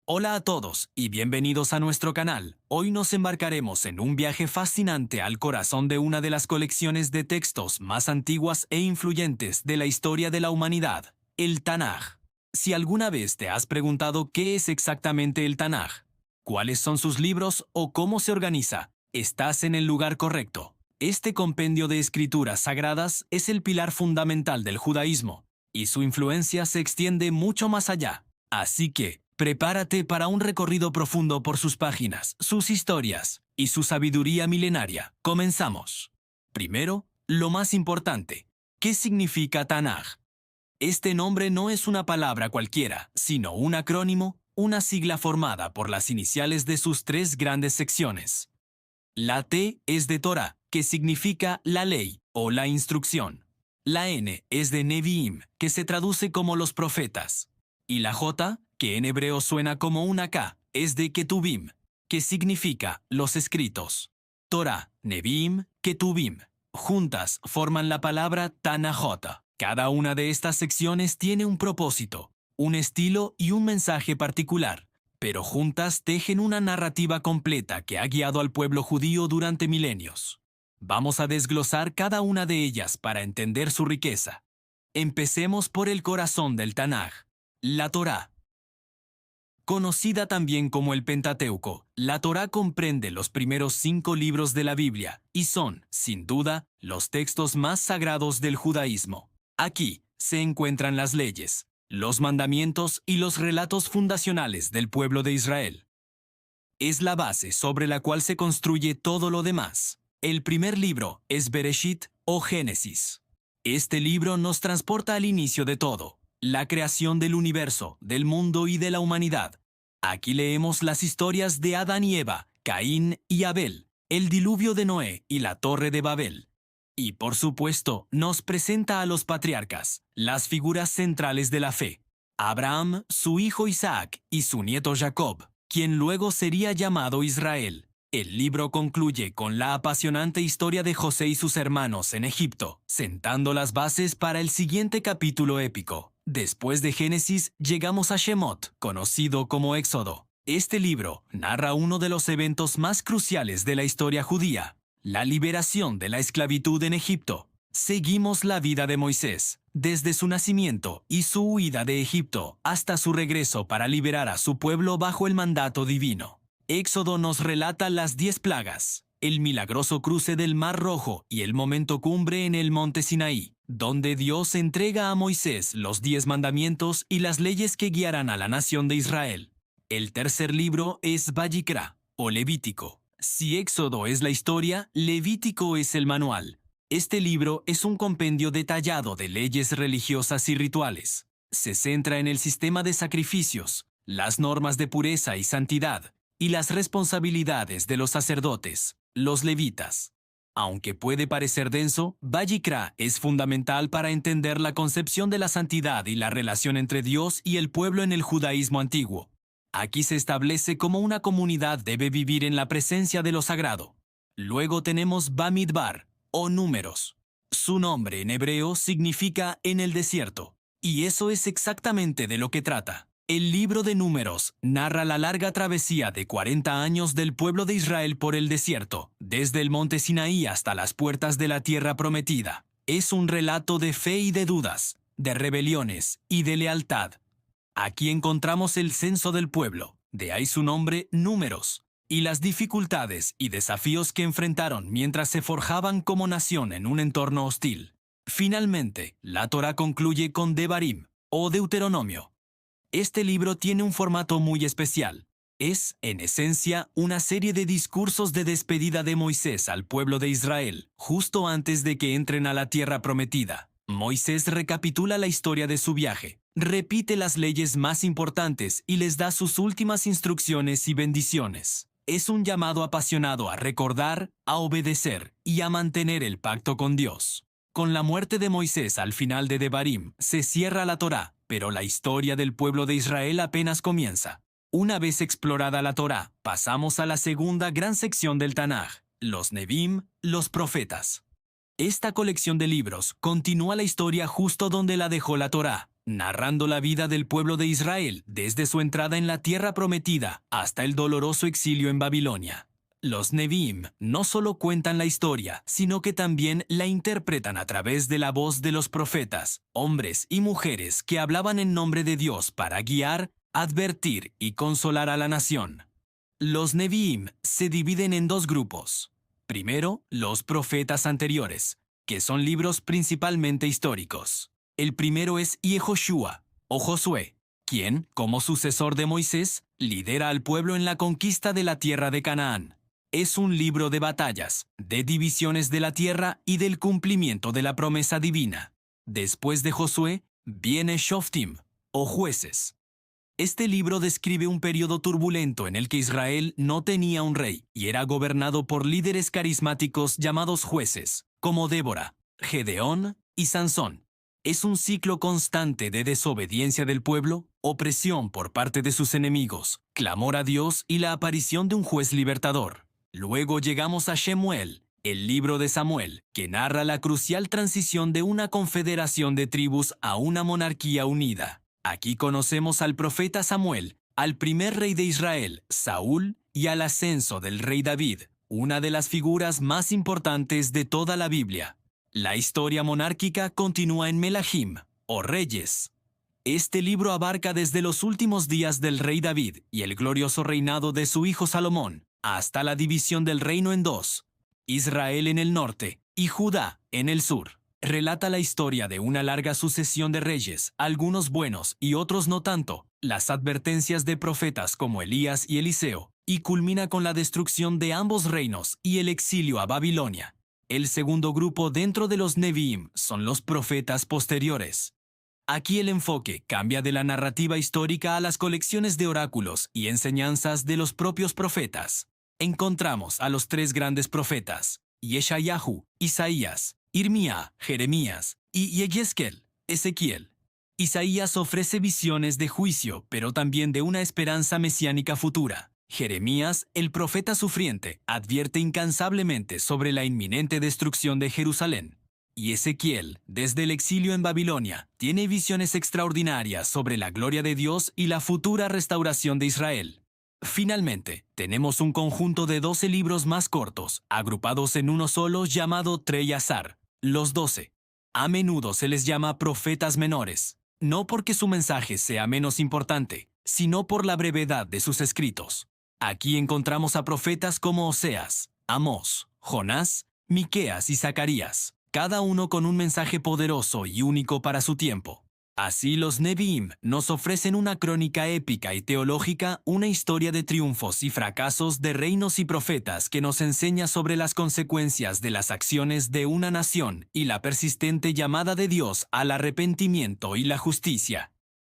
Hola a todos y bienvenidos a nuestro canal. Hoy nos embarcaremos en un viaje fascinante al corazón de una de las colecciones de textos más antiguas e influyentes de la historia de la humanidad, el Tanaj. Si alguna vez te has preguntado qué es exactamente el Tanaj, cuáles son sus libros o cómo se organiza, estás en el lugar correcto. Este compendio de escrituras sagradas es el pilar fundamental del judaísmo, y su influencia se extiende mucho más allá. Así que, prepárate para un recorrido profundo por sus páginas, sus historias y su sabiduría milenaria. Comenzamos. Primero, lo más importante, ¿qué significa Tanaj? Este nombre no es una palabra cualquiera, sino un acrónimo, una sigla formada por las iniciales de sus tres grandes secciones. La T es de Torah, que significa la ley o la instrucción. La N es de Neviim, que se traduce como los profetas. Y la J, que en hebreo suena como una K, es de Ketuvim, que significa los escritos. Torah, Neviim, Ketuvim. Juntas forman la palabra Tanajot. Cada una de estas secciones tiene un propósito, un estilo y un mensaje particular, pero juntas tejen una narrativa completa que ha guiado al pueblo judío durante milenios. Vamos a desglosar cada una de ellas para entender su riqueza. Empecemos por el corazón del Tanaj, la Torá. Conocida también como el Pentateuco, la Torá comprende los primeros 5 libros de la Biblia y son, sin duda, los textos más sagrados del judaísmo. Aquí se encuentran las leyes, los mandamientos y los relatos fundacionales del pueblo de Israel. Es la base sobre la cual se construye todo lo demás. El primer libro es Bereshit o Génesis. Este libro nos transporta al inicio de todo, la creación del universo, del mundo y de la humanidad. Aquí leemos las historias de Adán y Eva, Caín y Abel, el diluvio de Noé y la Torre de Babel. Y por supuesto, nos presenta a los patriarcas, las figuras centrales de la fe. Abraham, su hijo Isaac y su nieto Jacob, quien luego sería llamado Israel. El libro concluye con la apasionante historia de José y sus hermanos en Egipto, sentando las bases para el siguiente capítulo épico. Después de Génesis, llegamos a Shemot, conocido como Éxodo. Este libro narra uno de los eventos más cruciales de la historia judía, la liberación de la esclavitud en Egipto. Seguimos la vida de Moisés, desde su nacimiento y su huida de Egipto hasta su regreso para liberar a su pueblo bajo el mandato divino. Éxodo nos relata las 10 plagas, el milagroso cruce del Mar Rojo y el momento cumbre en el monte Sinaí, donde Dios entrega a Moisés los 10 mandamientos y las leyes que guiarán a la nación de Israel. El tercer libro es Vayikra, o Levítico. Si Éxodo es la historia, Levítico es el manual. Este libro es un compendio detallado de leyes religiosas y rituales. Se centra en el sistema de sacrificios, las normas de pureza y santidad, y las responsabilidades de los sacerdotes, los levitas. Aunque puede parecer denso, Vayikra es fundamental para entender la concepción de la santidad y la relación entre Dios y el pueblo en el judaísmo antiguo. Aquí se establece cómo una comunidad debe vivir en la presencia de lo sagrado. Luego tenemos Bamidbar, o Números. Su nombre en hebreo significa en el desierto, y eso es exactamente de lo que trata. El libro de Números narra la larga travesía de 40 años del pueblo de Israel por el desierto, desde el monte Sinaí hasta las puertas de la tierra prometida. Es un relato de fe y de dudas, de rebeliones y de lealtad. Aquí encontramos el censo del pueblo, de ahí su nombre Números, y las dificultades y desafíos que enfrentaron mientras se forjaban como nación en un entorno hostil. Finalmente, la Torá concluye con Devarim, o Deuteronomio. Este libro tiene un formato muy especial. Es, en esencia, una serie de discursos de despedida de Moisés al pueblo de Israel, justo antes de que entren a la tierra prometida. Moisés recapitula la historia de su viaje, repite las leyes más importantes y les da sus últimas instrucciones y bendiciones. Es un llamado apasionado a recordar, a obedecer y a mantener el pacto con Dios. Con la muerte de Moisés al final de Devarim, se cierra la Torá, pero la historia del pueblo de Israel apenas comienza. Una vez explorada la Torá, pasamos a la segunda gran sección del Tanaj, los Nevim, los profetas. Esta colección de libros continúa la historia justo donde la dejó la Torá, narrando la vida del pueblo de Israel desde su entrada en la tierra prometida hasta el doloroso exilio en Babilonia. Los Neviim no solo cuentan la historia, sino que también la interpretan a través de la voz de los profetas, hombres y mujeres que hablaban en nombre de Dios para guiar, advertir y consolar a la nación. Los Neviim se dividen en dos grupos. Primero, los profetas anteriores, que son libros principalmente históricos. El primero es Yehoshua, o Josué, quien, como sucesor de Moisés, lidera al pueblo en la conquista de la tierra de Canaán. Es un libro de batallas, de divisiones de la tierra y del cumplimiento de la promesa divina. Después de Josué, viene Shoftim, o jueces. Este libro describe un periodo turbulento en el que Israel no tenía un rey y era gobernado por líderes carismáticos llamados jueces, como Débora, Gedeón y Sansón. Es un ciclo constante de desobediencia del pueblo, opresión por parte de sus enemigos, clamor a Dios y la aparición de un juez libertador. Luego llegamos a Shemuel, el libro de Samuel, que narra la crucial transición de una confederación de tribus a una monarquía unida. Aquí conocemos al profeta Samuel, al primer rey de Israel, Saúl, y al ascenso del rey David, una de las figuras más importantes de toda la Biblia. La historia monárquica continúa en Melahim, o Reyes. Este libro abarca desde los últimos días del rey David y el glorioso reinado de su hijo Salomón, hasta la división del reino en dos, Israel en el norte y Judá en el sur. Relata la historia de una larga sucesión de reyes, algunos buenos y otros no tanto, las advertencias de profetas como Elías y Eliseo, y culmina con la destrucción de ambos reinos y el exilio a Babilonia. El segundo grupo dentro de los Neviim son los profetas posteriores. Aquí el enfoque cambia de la narrativa histórica a las colecciones de oráculos y enseñanzas de los propios profetas. Encontramos a los tres grandes profetas, Yeshayahu, Isaías, Irmía, Jeremías y Yehezkel, Ezequiel. Isaías ofrece visiones de juicio, pero también de una esperanza mesiánica futura. Jeremías, el profeta sufriente, advierte incansablemente sobre la inminente destrucción de Jerusalén. Y Ezequiel, desde el exilio en Babilonia, tiene visiones extraordinarias sobre la gloria de Dios y la futura restauración de Israel. Finalmente, tenemos un conjunto de 12 libros más cortos, agrupados en uno solo llamado Treyasar, los 12. A menudo se les llama profetas menores, no porque su mensaje sea menos importante, sino por la brevedad de sus escritos. Aquí encontramos a profetas como Oseas, Amós, Jonás, Miqueas y Zacarías, cada uno con un mensaje poderoso y único para su tiempo. Así los Neviim nos ofrecen una crónica épica y teológica, una historia de triunfos y fracasos de reinos y profetas que nos enseña sobre las consecuencias de las acciones de una nación y la persistente llamada de Dios al arrepentimiento y la justicia.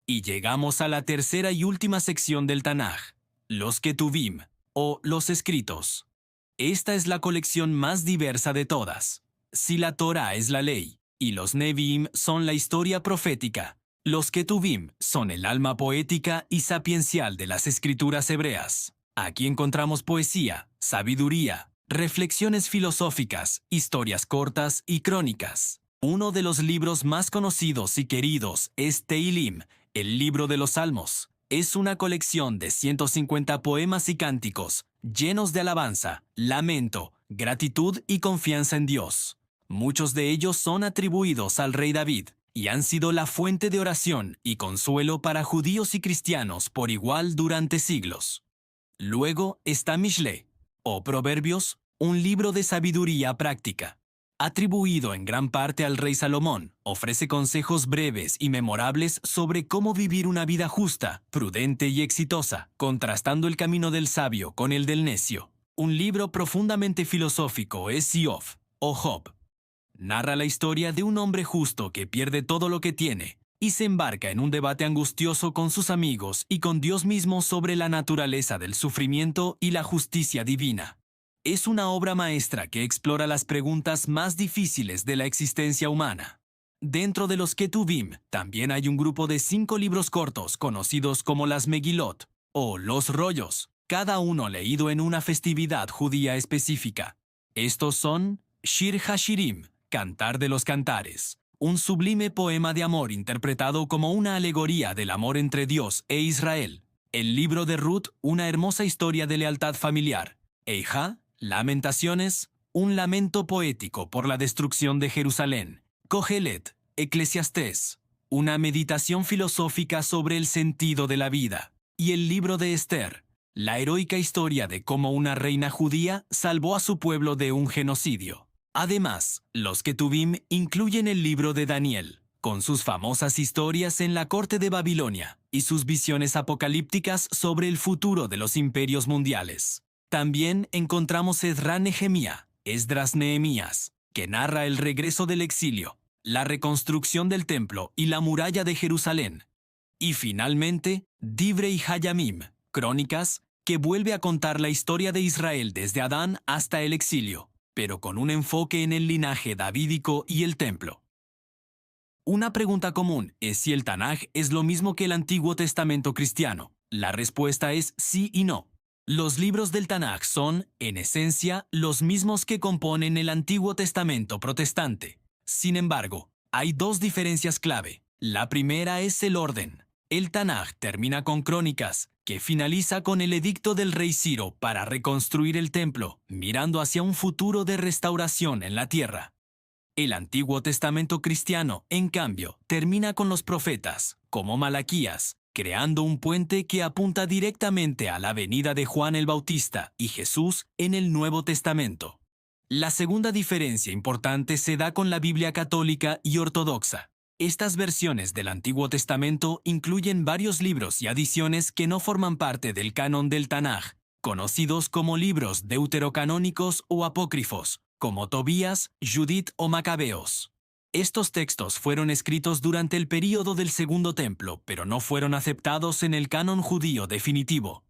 Y llegamos a la tercera y última sección del Tanaj, los Ketuvim, o los escritos. Esta es la colección más diversa de todas. Si la Torá es la ley, y los Neviim son la historia profética, los Ketuvim son el alma poética y sapiencial de las escrituras hebreas. Aquí encontramos poesía, sabiduría, reflexiones filosóficas, historias cortas y crónicas. Uno de los libros más conocidos y queridos es Teilim, el libro de los Salmos. Es una colección de 150 poemas y cánticos, llenos de alabanza, lamento, gratitud y confianza en Dios. Muchos de ellos son atribuidos al rey David y han sido la fuente de oración y consuelo para judíos y cristianos por igual durante siglos. Luego está Mishle, o Proverbios, un libro de sabiduría práctica. Atribuido en gran parte al rey Salomón, ofrece consejos breves y memorables sobre cómo vivir una vida justa, prudente y exitosa, contrastando el camino del sabio con el del necio. Un libro profundamente filosófico es Iov, o Job. Narra la historia de un hombre justo que pierde todo lo que tiene y se embarca en un debate angustioso con sus amigos y con Dios mismo sobre la naturaleza del sufrimiento y la justicia divina. Es una obra maestra que explora las preguntas más difíciles de la existencia humana. Dentro de los Ketuvim también hay un grupo de 5 libros cortos conocidos como las Megilot, o los rollos, cada uno leído en una festividad judía específica. Estos son Shir HaShirim, Cantar de los Cantares, un sublime poema de amor interpretado como una alegoría del amor entre Dios e Israel. El libro de Ruth, una hermosa historia de lealtad familiar. Eija, Lamentaciones, un lamento poético por la destrucción de Jerusalén. Cogelet, Eclesiastés, una meditación filosófica sobre el sentido de la vida. Y el libro de Esther, la heroica historia de cómo una reina judía salvó a su pueblo de un genocidio. Además, los Ketuvim incluyen el libro de Daniel, con sus famosas historias en la corte de Babilonia y sus visiones apocalípticas sobre el futuro de los imperios mundiales. También encontramos Ezra Nehemía, Esdras Nehemías, que narra el regreso del exilio, la reconstrucción del templo y la muralla de Jerusalén. Y finalmente, Divrei Hayamim, Crónicas, que vuelve a contar la historia de Israel desde Adán hasta el exilio, pero con un enfoque en el linaje davídico y el templo. Una pregunta común es si el Tanaj es lo mismo que el Antiguo Testamento cristiano. La respuesta es sí y no. Los libros del Tanaj son, en esencia, los mismos que componen el Antiguo Testamento protestante. Sin embargo, hay dos diferencias clave. La primera es el orden. El Tanaj termina con Crónicas, que finaliza con el edicto del rey Ciro para reconstruir el templo, mirando hacia un futuro de restauración en la tierra. El Antiguo Testamento cristiano, en cambio, termina con los profetas, como Malaquías, creando un puente que apunta directamente a la venida de Juan el Bautista y Jesús en el Nuevo Testamento. La segunda diferencia importante se da con la Biblia católica y ortodoxa. Estas versiones del Antiguo Testamento incluyen varios libros y adiciones que no forman parte del canon del Tanaj, conocidos como libros deuterocanónicos o apócrifos, como Tobías, Judith o Macabeos. Estos textos fueron escritos durante el período del Segundo Templo, pero no fueron aceptados en el canon judío definitivo.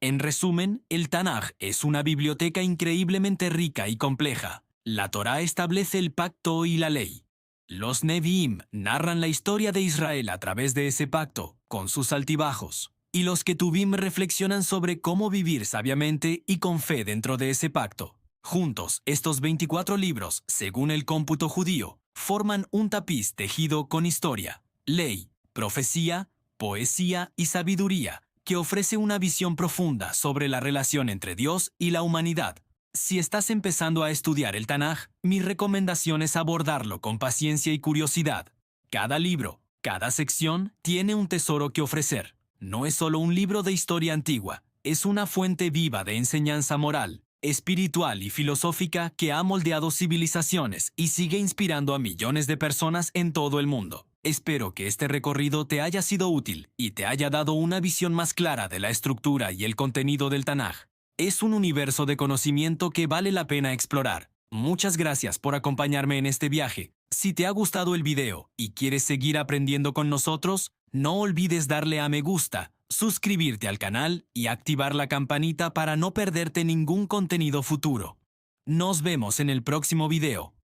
En resumen, el Tanaj es una biblioteca increíblemente rica y compleja. La Torá establece el pacto y la ley. Los Neviim narran la historia de Israel a través de ese pacto, con sus altibajos, y los Ketuvim reflexionan sobre cómo vivir sabiamente y con fe dentro de ese pacto. Juntos, estos 24 libros, según el cómputo judío, forman un tapiz tejido con historia, ley, profecía, poesía y sabiduría, que ofrece una visión profunda sobre la relación entre Dios y la humanidad. Si estás empezando a estudiar el Tanaj, mi recomendación es abordarlo con paciencia y curiosidad. Cada libro, cada sección, tiene un tesoro que ofrecer. No es solo un libro de historia antigua, es una fuente viva de enseñanza moral, espiritual y filosófica que ha moldeado civilizaciones y sigue inspirando a millones de personas en todo el mundo. Espero que este recorrido te haya sido útil y te haya dado una visión más clara de la estructura y el contenido del Tanaj. Es un universo de conocimiento que vale la pena explorar. Muchas gracias por acompañarme en este viaje. Si te ha gustado el video y quieres seguir aprendiendo con nosotros, no olvides darle a me gusta, suscribirte al canal y activar la campanita para no perderte ningún contenido futuro. Nos vemos en el próximo video.